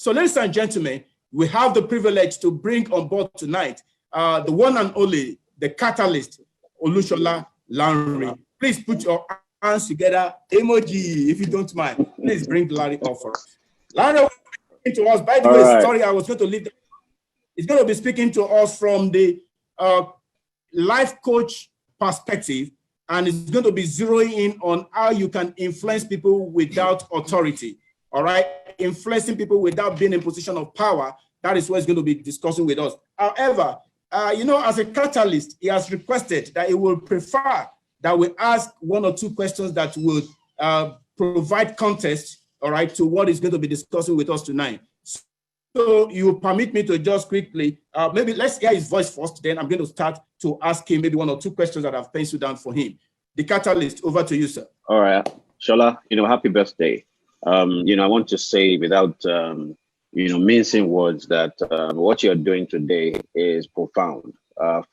So, ladies and gentlemen, we have the privilege to bring on board tonight the one and only, the catalyst, Olusola Lanre. Please put your hands together, emoji, if you don't mind. Please bring Larry up for us. Lanre will be speaking to us. By the way, sorry, I was going to leave. He's going to be speaking to us from the life coach perspective, and it's going to be zeroing in on how you can influence people without authority. All right, influencing people without being in position of power. That is what he's going to be discussing with us. However, as a catalyst, he has requested that he will prefer that we ask one or two questions that would provide context, all right, to what he's going to be discussing with us tonight. So you permit me to just quickly, maybe let's hear his voice first, then I'm going to start to ask him maybe one or two questions that I've penciled down for him. The catalyst, over to you, sir. All right, Shola, happy birthday. I want to say without, mincing words that what you're doing today is profound.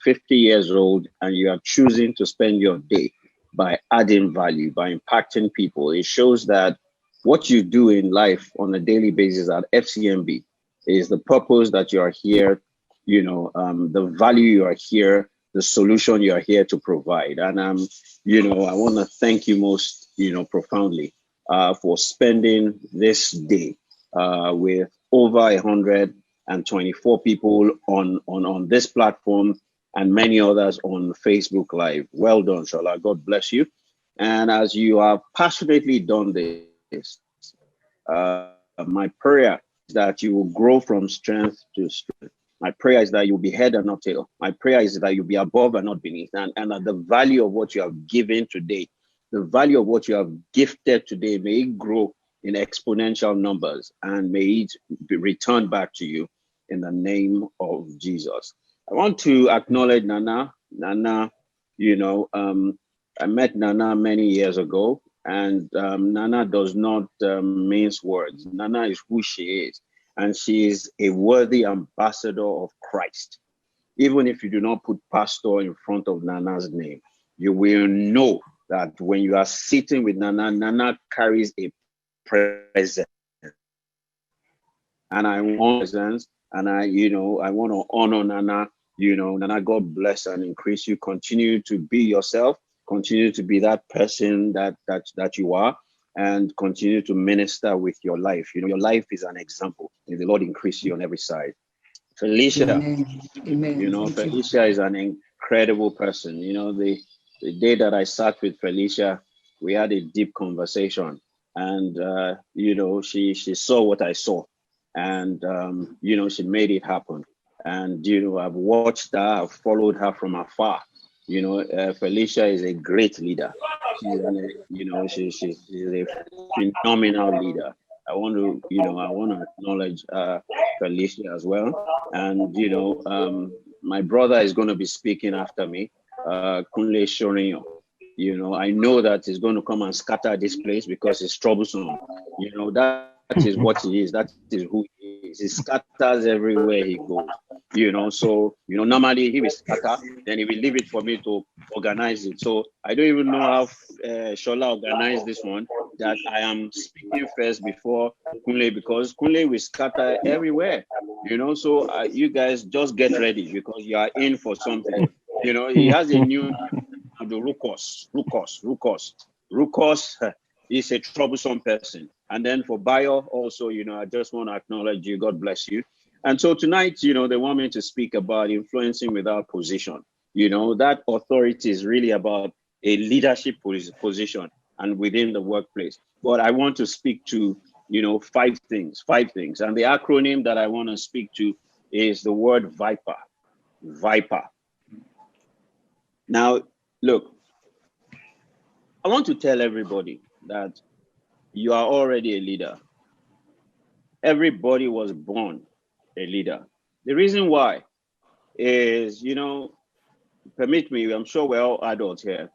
50 years old, and you are choosing to spend your day by adding value, by impacting people. It shows that what you do in life on a daily basis at FCMB is the purpose that you are here, the value you are here, the solution you are here to provide. And, I want to thank you most, profoundly for spending this day with over 124 people on this platform and many others on Facebook Live. Well done, Shola. God bless you. And as you have passionately done this, my prayer is that you will grow from strength to strength. My prayer is that you'll be head and not tail. My prayer is that you'll be above and not beneath. And that the value of what you have given today, the value of what you have gifted today, may it grow in exponential numbers, and may it be returned back to you in the name of Jesus. I want to acknowledge Nana. Nana, I met Nana many years ago, and Nana does not mince words. Nana is who she is, and she is a worthy ambassador of Christ. Even if you do not put pastor in front of Nana's name, you will know that when you are sitting with Nana, Nana carries a presence. And I want presence, and I want to honor Nana. Nana, God bless and increase you. Continue to be yourself. Continue to be that person that you are, and continue to minister with your life. Your life is an example. May the Lord increase you on every side. Felicia, Amen. Felicia is an incredible person. The day that I sat with Felicia, we had a deep conversation, and she saw what I saw, and she made it happen. And I've watched her, I've followed her from afar. Felicia is a great leader. She's a phenomenal leader. I want to acknowledge Felicia as well. And my brother is going to be speaking after me, Kunle Shorinyo. I know that he's going to come and scatter this place because it's troublesome. That is what he is. That is who he is. He scatters everywhere he goes. So normally he will scatter, then he will leave it for me to organize it. So I don't even know how Shola organized this one, that I am speaking first before Kunle, because Kunle will scatter everywhere. So you guys just get ready, because you are in for something. He has a new, the Rukos is a troublesome person. And then for Bayo also, I just want to acknowledge you. God bless you. And so tonight, they want me to speak about influencing without position. That authority is really about a leadership position and within the workplace. But I want to speak to, five things. And the acronym that I want to speak to is the word VIPER. VIPER. Now, look, I want to tell everybody that you are already a leader. Everybody was born a leader. The reason why is, permit me, I'm sure we're all adults here.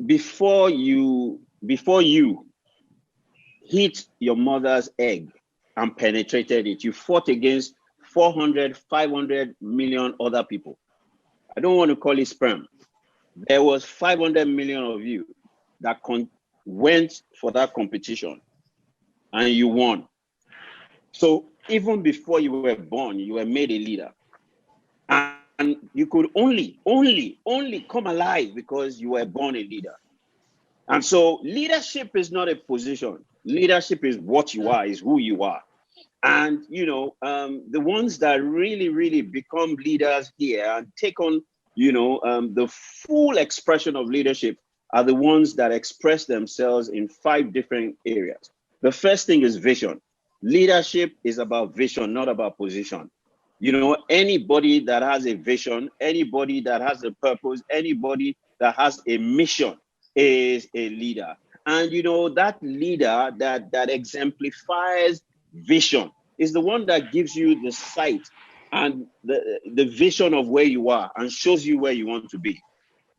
Before you hit your mother's egg and penetrated it, you fought against 400, 500 million other people. I don't want to call it sperm. There was 500 million of you that went for that competition, and you won. So even before you were born, you were made a leader. And you could only come alive because you were born a leader. And so leadership is not a position. Leadership is what you are, is who you are. And, the ones that really become leaders here and take on, the full expression of leadership are the ones that express themselves in 5 different areas. The first thing is vision. Leadership is about vision, not about position. Anybody that has a vision, anybody that has a purpose, anybody that has a mission is a leader. And that leader that exemplifies vision is the one that gives you the sight and the vision of where you are and shows you where you want to be.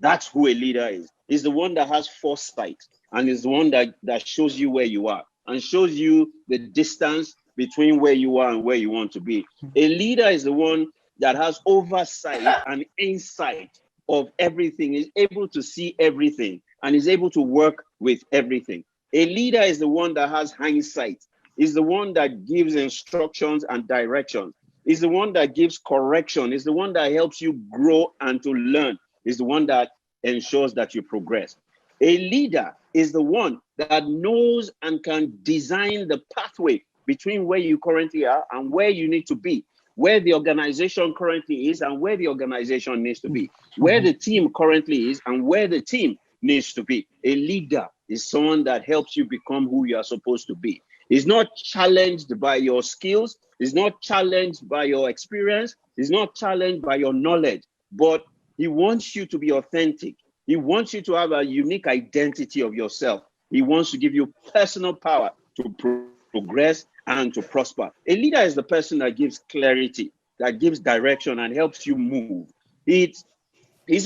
That's who a leader is. Is the one that has foresight and is the one that shows you where you are and shows you the distance between where you are and where you want to be. A leader is the one that has oversight and insight of everything, is able to see everything and is able to work with everything. A leader is the one that has hindsight, is the one that gives instructions and directions, is the one that gives correction, is the one that helps you grow and to learn, is the one that ensures that you progress. A leader is the one that knows and can design the pathway between where you currently are and where you need to be, where the organization currently is and where the organization needs to be, where the team currently is and where the team needs to be. A leader is someone that helps you become who you are supposed to be. He's not challenged by your skills. He's not challenged by your experience. He's not challenged by your knowledge, but he wants you to be authentic. He wants you to have a unique identity of yourself. He wants to give you personal power to progress and to prosper. A leader is the person that gives clarity, that gives direction and helps you move. It's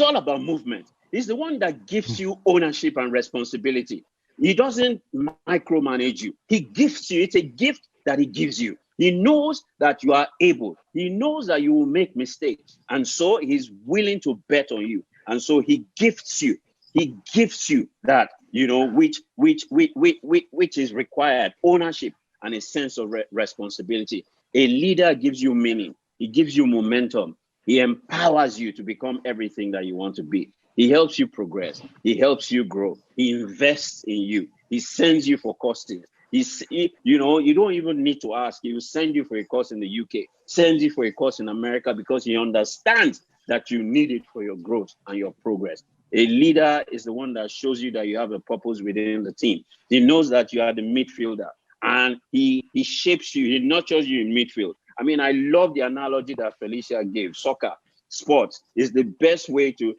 all about movement. He's the one that gives you ownership and responsibility. He doesn't micromanage you. He gifts you. It's a gift that he gives you. He knows that you are able. He knows that you will make mistakes. And so he's willing to bet on you. And so he gifts you. He gives you that, which is required, ownership and a sense of responsibility. A leader gives you meaning. He gives you momentum. He empowers you to become everything that you want to be. He helps you progress. He helps you grow. He invests in you. He sends you for courses. You don't even need to ask. He will send you for a course in the UK, sends you for a course in America because he understands that you need it for your growth and your progress. A leader is the one that shows you that you have a purpose within the team. He knows that you are the midfielder and he shapes you. He nurtures you in midfield. I mean, I love the analogy that Felicia gave. Soccer, sports is the best way to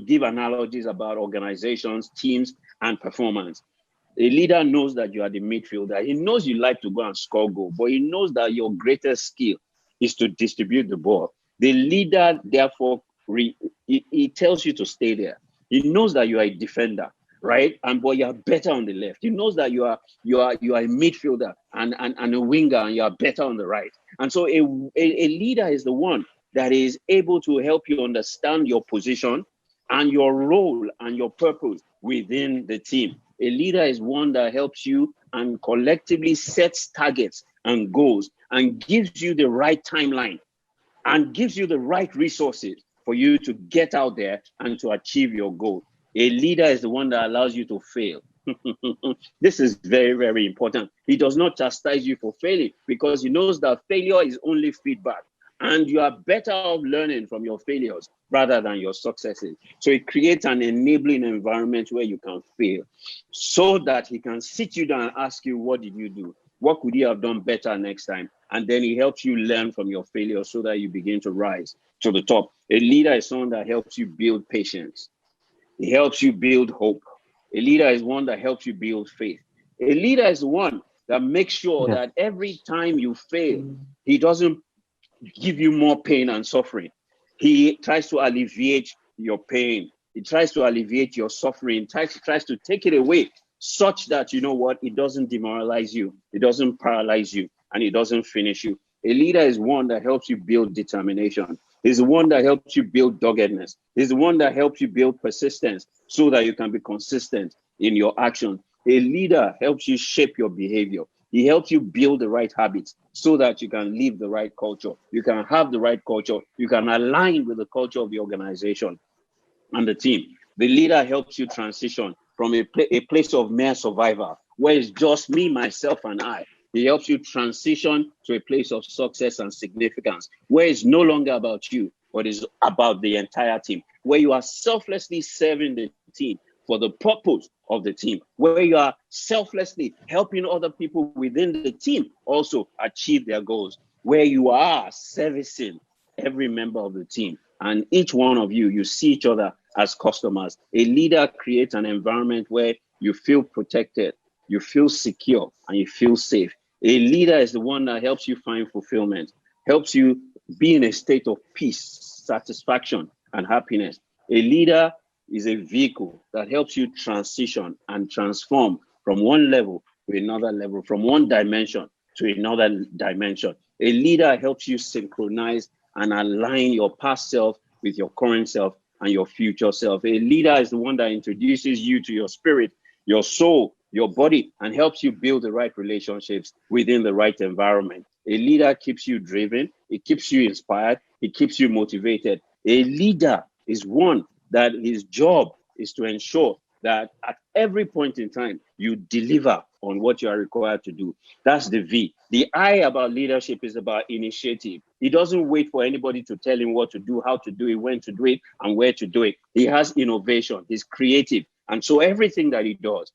give analogies about organizations, teams, and performance. A leader knows that you are the midfielder. He knows you like to go and score goal, but he knows that your greatest skill is to distribute the ball. The leader, therefore, he tells you to stay there. He knows that you are a defender, right? But you are better on the left. He knows that you are a midfielder and a winger, and you are better on the right. And so a leader is the one that is able to help you understand your position and your role and your purpose within the team. A leader is one that helps you and collectively sets targets and goals and gives you the right timeline and gives you the right resources for you to get out there and to achieve your goal. A leader is the one that allows you to fail. This is very, very important. He does not chastise you for failing because he knows that failure is only feedback. And you are better off learning from your failures rather than your successes. So it creates an enabling environment where you can fail so that he can sit you down and ask you, what did you do? What could you have done better next time? And then he helps you learn from your failures so that you begin to rise to the top. A leader is someone that helps you build patience. He helps you build hope. A leader is one that helps you build faith. A leader is one that makes sure that every time you fail, he doesn't give you more pain and suffering. He tries to alleviate your pain. He tries to alleviate your suffering, tries to take it away such that, it doesn't demoralize you, it doesn't paralyze you, and it doesn't finish you. A leader is one that helps you build determination. He's the one that helps you build doggedness. He's the one that helps you build persistence so that you can be consistent in your action. A leader helps you shape your behavior. He helps you build the right habits so that you can live the right culture. You can have the right culture. You can align with the culture of the organization and the team. The leader helps you transition from a place of mere survival, where it's just me, myself, and I. He helps you transition to a place of success and significance, where it's no longer about you, but it's about the entire team, where you are selflessly serving the team for the purpose of the team, where you are selflessly helping other people within the team also achieve their goals, where you are servicing every member of the team. And each one of you, you see each other as customers. A leader creates an environment where you feel protected, you feel secure, and you feel safe. A leader is the one that helps you find fulfillment, helps you be in a state of peace, satisfaction, and happiness. A leader is a vehicle that helps you transition and transform from one level to another level, from one dimension to another dimension. A leader helps you synchronize and align your past self with your current self and your future self. A leader is the one that introduces you to your spirit, your soul, your body, and helps you build the right relationships within the right environment. A leader keeps you driven, it keeps you inspired, it keeps you motivated. A leader is one that his job is to ensure that at every point in time, you deliver on what you are required to do. That's the V. The I about leadership is about initiative. He doesn't wait for anybody to tell him what to do, how to do it, when to do it, and where to do it. He has innovation. He's creative. And so everything that he does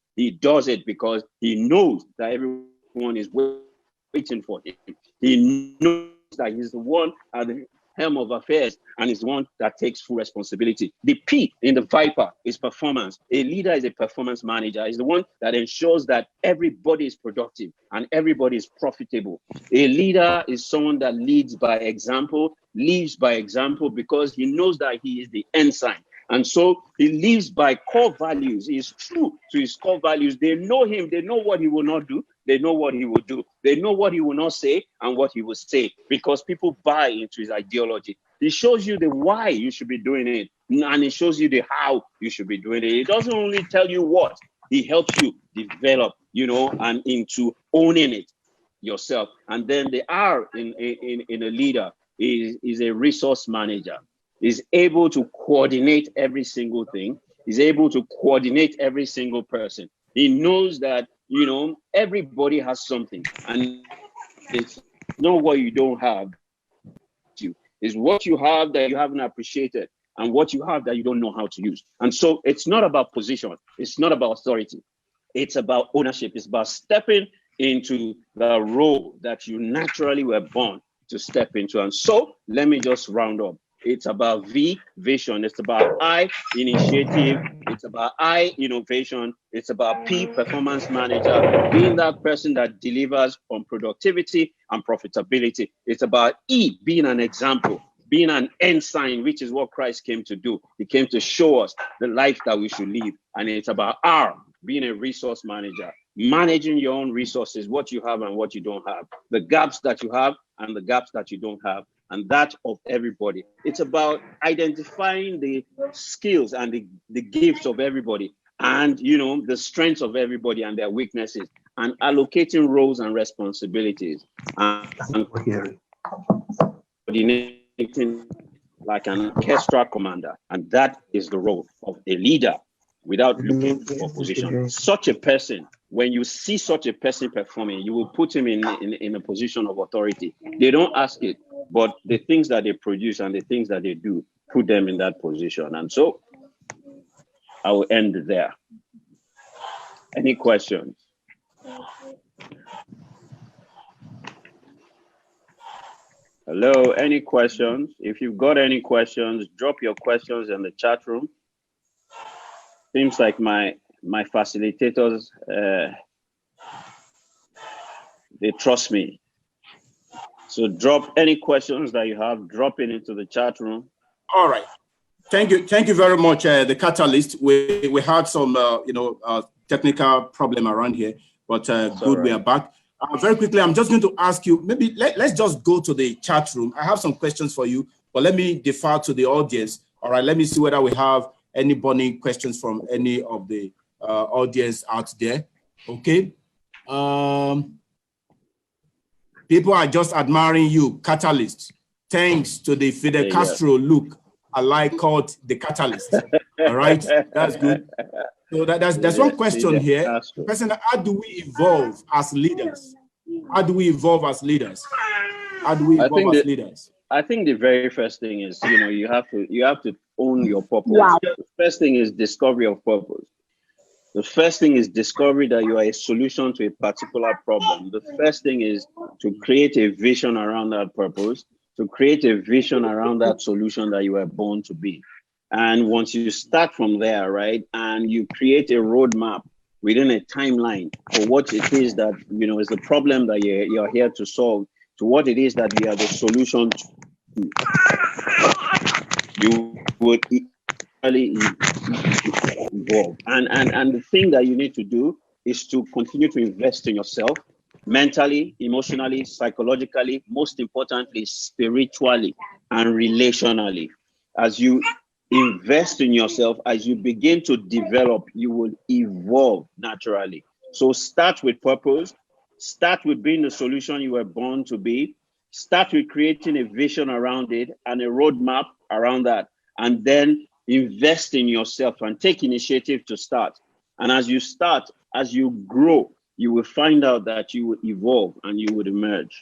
it because he knows that everyone is waiting for him. He knows that he's the one at the helm of affairs and is the one that takes full responsibility. The P in the Viper is performance. A leader is a performance manager. Is the one that ensures that everybody is productive and everybody is profitable. A leader is someone that leads by example, lives by example, because he knows that he is the ensign. And so he lives by core values. He is true to his core values. They know him. They know what he will not do. They know what he will do. They know what he will not say and what he will say, because people buy into his ideology. He shows you the why you should be doing it, and he shows you the how you should be doing it. He doesn't only tell you what, he helps you develop, and into owning it yourself. And then the R in a leader is a resource manager. Is able to coordinate every single thing. Is able to coordinate every single person. He knows that, everybody has something, and it's not what you don't have. It's what you have that you haven't appreciated, and what you have that you don't know how to use. And so it's not about position. It's not about authority. It's about ownership. It's about stepping into the role that you naturally were born to step into. And so let me just round up. It's about V, vision. It's about I, initiative. It's about I, innovation. It's about P, performance manager, being that person that delivers on productivity and profitability. It's about E, being an example, being an ensign, which is what Christ came to do. He came to show us the life that we should live. And it's about R, being a resource manager, managing your own resources, what you have and what you don't have, the gaps that you have and the gaps that you don't have, and that of everybody. It's about identifying the skills and the gifts of everybody, and the strengths of everybody and their weaknesses, and allocating roles and responsibilities, and coordinating like an orchestra commander. And that is the role of a leader without looking for position. Such a person, when you see such a person performing, you will put him in a position of authority. They don't ask it, but the things that they produce and the things that they do put them in that position. And so I will end there. Any questions? Hello, any questions? If you've got any questions, drop your questions in the chat room. Seems like my facilitators, they trust me. So drop any questions that you have, drop it into the chat room. All right. Thank you very much, the catalyst. We had some, technical problem around here, but good, right. We are back. Very quickly, I'm just going to ask you, maybe let's just go to the chat room. I have some questions for you, but let me defer to the audience. All right, let me see whether we have any burning questions from any of the audience out there. Okay. People are just admiring you, Catalyst. Thanks to the Fidel Castro look, I like called the Catalyst. All right, that's good. So that's one question here. The person, how do we evolve as leaders? How do we evolve as leaders? How do we evolve as leaders? I think the very first thing is, you have to own your purpose. Wow. The first thing is discovery of purpose. The first thing is discovery that you are a solution to a particular problem. The first thing is to create a vision around that purpose, to create a vision around that solution that you were born to be. And once you start from there, right, and you create a roadmap within a timeline for what it is that, is the problem that you're here to solve, to what it is that you are the solution to, you would really evolve. And the thing that you need to do is to continue to invest in yourself, mentally, emotionally, psychologically, most importantly, spiritually and relationally. As you invest in yourself, as you begin to develop, you will evolve naturally. So start with purpose, start with being the solution you were born to be, start with creating a vision around it and a roadmap around that, and then invest in yourself and take initiative to start. And as you start, as you grow, you will find out that you will evolve and you would emerge.